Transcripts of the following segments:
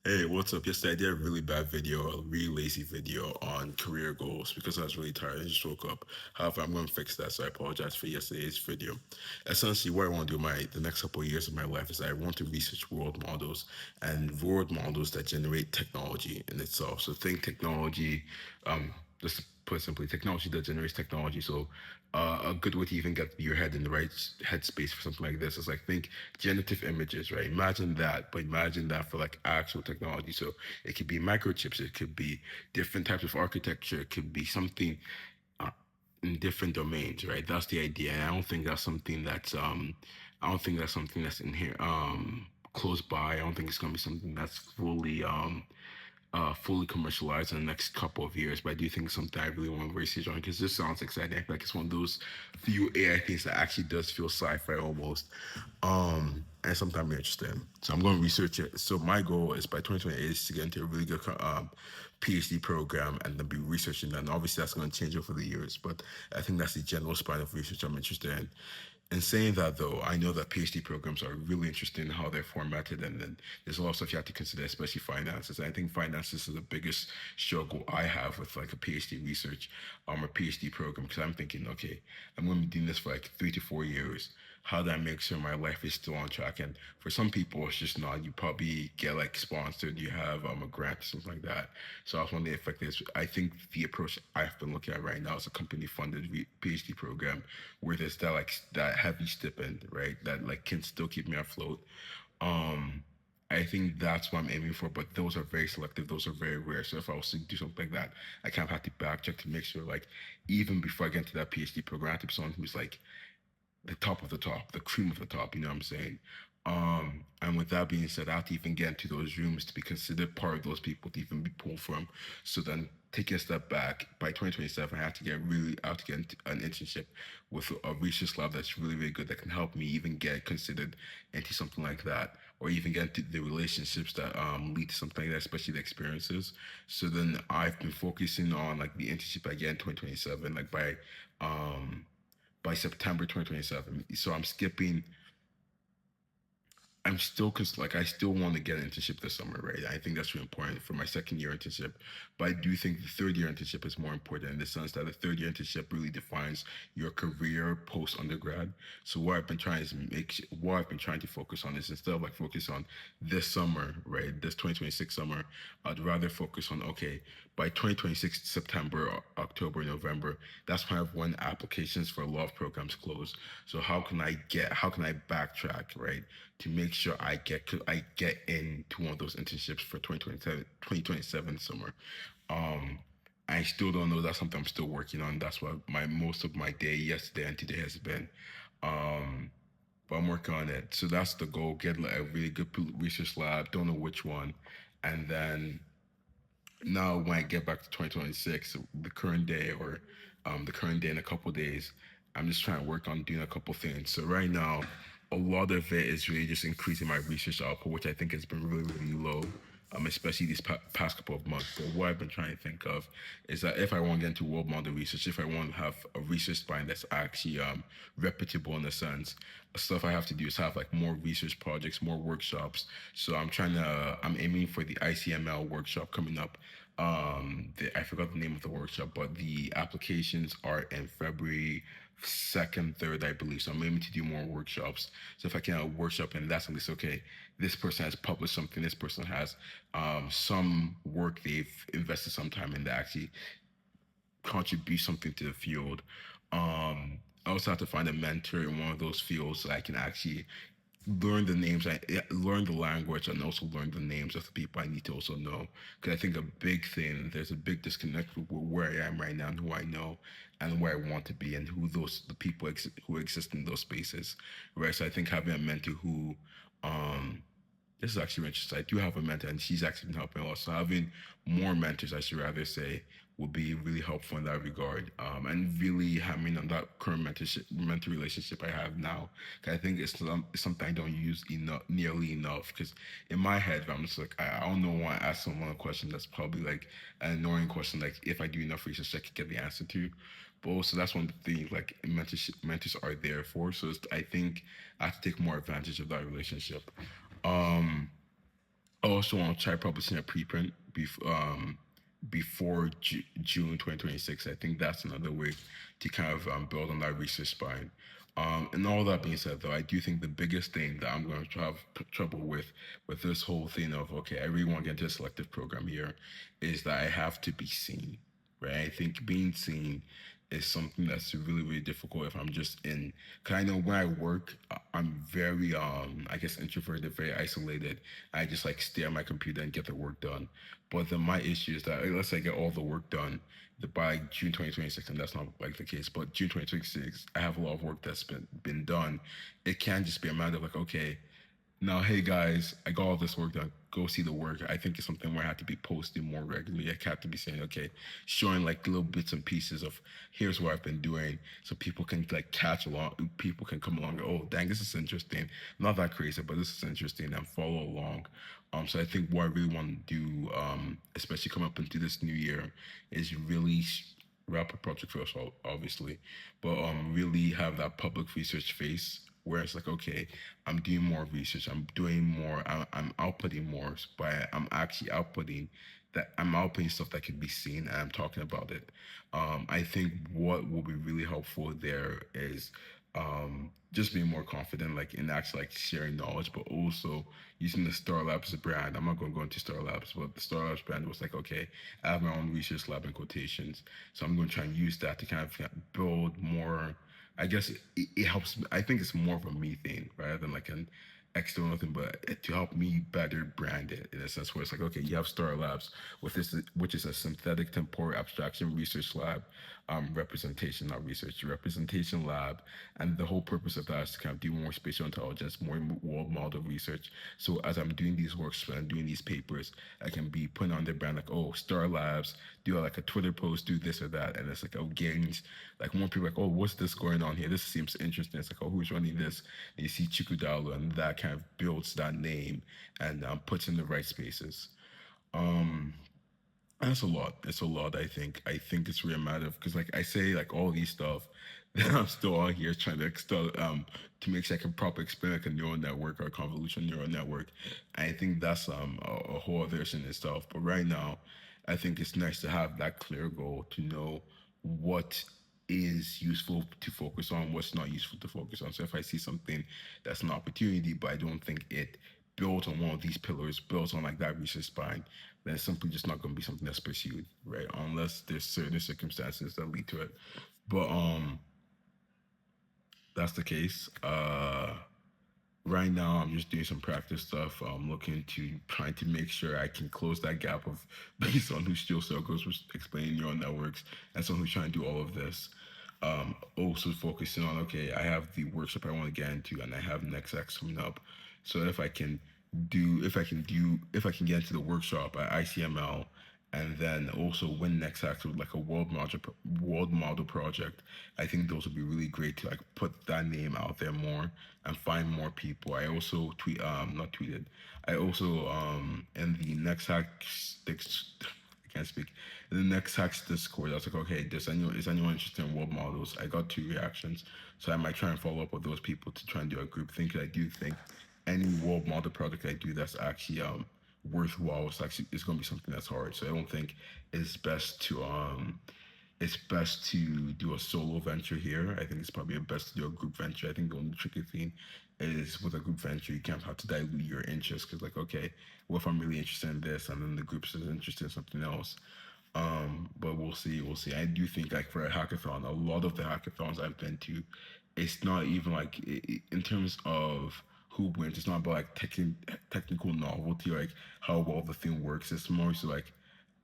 Hey, what's up? Yesterday I did a really bad video, a really lazy video on career goals because I was really tired. I just woke up. However, I'm going to fix that, so I apologize for yesterday's video. Essentially, what I want to do the next couple of years of my life is I want to research world models and world models that generate technology in itself. So think technology, just to put it simply, technology that generates technology. So a good way to even get your head in the right headspace for something like this is like think generative images, right? Imagine that, but imagine that for like actual technology. So it could be microchips, it could be different types of architecture, it could be something uh, in different domains, right? That's the idea. And I don't think that's something that's in here close by. I don't think it's gonna be something that's fully commercialized in the next couple of years. But I do think it's something I really want to research on because this sounds exciting. I feel like it's one of those few AI things that actually does feel sci-fi almost. And something I'm interested in. So I'm going to research it. So my goal is by 2028 is to get into a really good PhD program and then be researching that. And obviously that's going to change over the years, but I think that's the general span of research I'm interested in. In saying that, though, I know that PhD programs are really interesting in how they're formatted, and then there's a lot of stuff you have to consider, especially finances. I think finances is the biggest struggle I have with like a PhD research, or PhD program, because I'm thinking, okay, I'm going to be doing this for like 3 to 4 years. How do I make sure my life is still on track? And for some people, it's just not. You probably get like sponsored, you have a grant, something like that. So I was wondering if like this. I think the approach I've been looking at right now is a company-funded PhD program where there's that like that heavy stipend, right? That like can still keep me afloat. Um, I think that's what I'm aiming for, but those are very selective. Those are very rare. So if I was to do something like that, I kind of have to backcheck to make sure, like, even before I get into that PhD program, I have to be someone who's like the top of the top, the cream of the top, you know what I'm saying? And with that being said, I have to even get into those rooms to be considered part of those people to even be pulled from. So then taking a step back, by 2027, I have to get into an internship with a research lab that's really, really good that can help me even get considered into something like that, or even get into the relationships that lead to something like that, especially the experiences. So then I've been focusing on like the internship I get in 2027, like by September 2027. So I'm still because like I still want to get an internship this summer, right? I think that's really important for my second year internship. But I do think the third year internship is more important in the sense that the third year internship really defines your career post undergrad. So what I've been trying to focus on is instead of like focus on this summer, right? This 2026 summer, I'd rather focus on okay, by 2026 September, October, November, that's when applications for a lot of programs close. So how can I backtrack, right? To make sure I get into one of those internships for 2027 summer. Um, I still don't know. That's something I'm still working on. That's what my most of my day yesterday and today has been. Um, but I'm working on it. So that's the goal. Get like a really good research lab. Don't know which one, and then now when I get back to 2026, the current day in a couple days, I'm just trying to work on doing a couple things. So right now, a lot of it is really just increasing my research output, which I think has been really, really low, especially these past couple of months. But what I've been trying to think of is that if I want to get into world model research, if I want to have a research spine that's actually reputable in a sense, stuff I have to do is have like more research projects, more workshops. So I'm aiming for the ICML workshop coming up. I forgot the name of the workshop, but the applications are in February 2nd, 3rd, I believe. So I'm aiming to do more workshops. So if I can have a workshop and that's at least okay, this person has published something, this person has some work they've invested some time in that actually contribute something to the field. I also have to find a mentor in one of those fields so I can actually learn the language, and also learn the names of the people I need to also know. Because I think there's a big disconnect with where I am right now and who I know, and where I want to be, and the people who exist in those spaces. Right. So I think having a mentor who um this is actually interesting. I do have a mentor, and she's actually been helping a lot. So having more mentors, I should rather say, would be really helpful in that regard. And really having on that current mentor relationship I have now, 'cause I think it's something I don't use nearly enough. Because in my head, I'm just like, I don't know why I ask someone a question that's probably like an annoying question. Like if I do enough research, I could get the answer to. But also, that's one of the things like mentors are there for. So I think I have to take more advantage of that relationship. Um, I also want to try publishing a preprint before June 2026. I think that's another way to kind of build on that research spine. And all that being said, though, I do think the biggest thing that I'm going to have trouble with this whole thing of, okay, I really want to get into a selective program here, is that I have to be seen, right? I think being seen is something that's really really difficult if I'm just in. Cause I know when I work, I'm very I guess introverted, very isolated. I just like stare at my computer and get the work done. But then my issue is that, let's say I get all the work done by June 2026, and that's not like the case. But June 2026, I have a lot of work that's been done. It can just be a matter of like, okay, now, hey guys, I got all this work done. Go see the work. I think it's something where I have to be posting more regularly. I have to be saying, okay, showing like little bits and pieces of here's what I've been doing, so people can like catch along. People can come along. And, oh, dang, this is interesting. Not that crazy, but this is interesting, and follow along. So I think what I really want to do, especially come up into this new year, is really wrap a project first, obviously, but really have that public research phase where it's like, okay, I'm doing more research, I'm doing more, I'm outputting more, but I'm actually outputting that I'm outputting stuff that can be seen, and I'm talking about it. I think what will be really helpful there is just being more confident, like in actually like sharing knowledge, but also using the Star Labs brand. I'm not going to go into Star Labs, but the Star Labs brand was like, okay, I have my own research lab in quotations, so I'm going to try and use that to kind of build more. I guess it helps. I think it's more of a me thing rather than like an external thing, but to help me better brand it in a sense where it's like, okay, you have Star Labs with this, which is a synthetic temporal abstraction research lab, representation, not research, representation lab, and the whole purpose of that is to kind of do more spatial intelligence, more world model research. So as I'm doing these works and doing these papers, I can be putting on their brand like, oh, Star Labs, do like a Twitter post, do this or that, and it's like, oh, gains like more people like, oh, what's this going on here? This seems interesting. It's like, oh, who's running this? And you see Chikudalo, and that kind of builds that name and puts in the right spaces. That's a lot. It's a lot. I think. I think it's really a matter of because, like I say, like all these stuff, then I'm still out here trying to to make sure I can properly explain like a neural network or a convolutional neural network. I think that's a whole other thing itself. But right now, I think it's nice to have that clear goal to know what is useful to focus on, what's not useful to focus on. So if I see something that's an opportunity, but I don't think it built on one of these pillars, built on like that research spine, then it's simply just not going to be something that's pursued, right? Unless there's certain circumstances that lead to it. But that's the case. Right now I'm just doing some practice stuff. I'm looking to trying to make sure I can close that gap of based on who still circles was explaining neural networks and someone who's trying to do all of this. Also focusing on, okay, I have the workshop I want to get into and I have next X coming up. So if I can get into the workshop at ICML and then also win next act with like a world model project, I think those would be really great to like put that name out there more and find more people. I also not tweeted. I also in the next hack sticks, I can't speak. In the next hacks Discord, I was like, okay, is anyone interested in world models? I got 2 reactions, so I might try and follow up with those people to try and do a group thing. 'Cause I do think any world model project I do that's actually worthwhile, it's going to be something that's hard. So I don't think it's best to do a solo venture here. I think it's probably best to do a group venture. I think the only tricky thing is with a group venture, you can't have to dilute your interest because, like, okay, well, if I'm really interested in this and then the group is interested in something else. But we'll see. We'll see. I do think, like, for a hackathon, a lot of the hackathons I've been to, it's not even like in terms of who wins. It's not about like technical novelty, like how well the thing works. It's more so like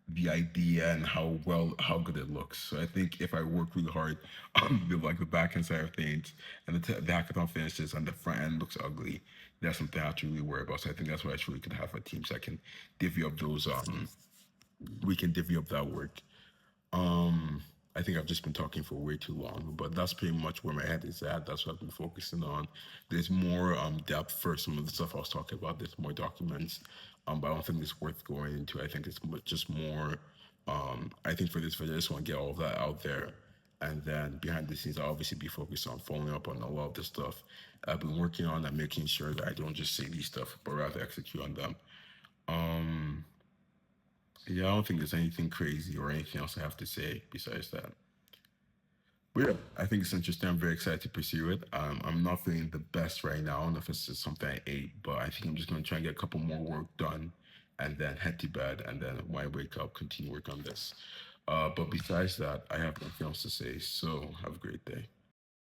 the idea and how good it looks. So I think if I work really hard on the back end side of things and the hackathon finishes and the front end looks ugly, that's something I have to really worry about. So I think that's why I truly could have a team so I can divvy up those we can divvy up that work. Um, I think I've just been talking for way too long, but that's pretty much where my head is at. That's what I've been focusing on. There's more depth for some of the stuff I was talking about. There's more documents, but I don't think it's worth going into. I think it's just more. I think for this video, I just want to get all of that out there, and then behind the scenes, I'll obviously be focused on following up on a lot of the stuff I've been working on and making sure that I don't just say these stuff, but rather execute on them. Um, yeah, I don't think there's anything crazy or anything else I have to say besides that. But yeah, I think it's interesting. I'm very excited to pursue it. I'm not feeling the best right now. I don't know if it's just something I ate, but I think I'm just going to try and get a couple more work done and then head to bed. And then when I wake up, continue work on this. But besides that, I have nothing else to say. So have a great day.